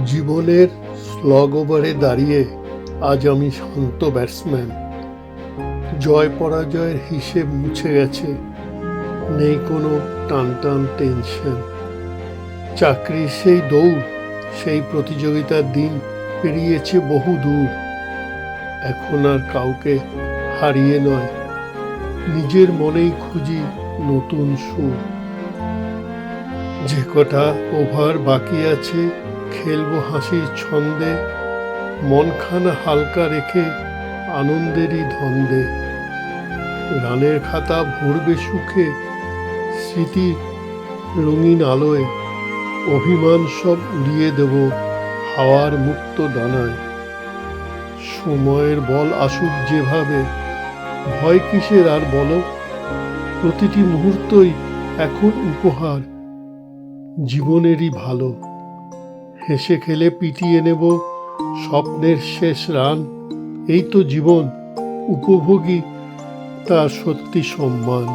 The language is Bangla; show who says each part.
Speaker 1: জীবনের স্লগ ওভারে দাঁড়িয়ে আজ আমি শান্ত ব্যাটসম্যান। জয় পরাজয়ের হিসেব মুছে গেছে, নেই কোনো টানটান টেনশন। চাকরির সেই দৌড়, সেই প্রতিযোগিতার দিন পেরিয়েছে বহু দূর। এখন আর কাউকে হারিয়ে নয়, নিজের মনেই খুঁজি নতুন সুর। যে কটা ওভার বাকি আছে খেলবো হাসির ছন্দে, মনখানা হালকা রেখে আনন্দেরই ধন্দে। রানের খাতা ভরবে সুখে, স্মৃতি রঙিন আলোয়, অভিমান সব উড়িয়ে দেব হাওয়ার মুক্ত ডানায়। সময়ের বল আসুক যেভাবে, ভয় কিসের আর বলো, প্রতিটি মুহূর্তই এখন উপহার জীবনেরই ভালো। হেসে খেলে পিটিয়ে নেব স্বপ্নের শেষ রান। এই তো জীবন, উপভোগী তার সত্যি সম্মান।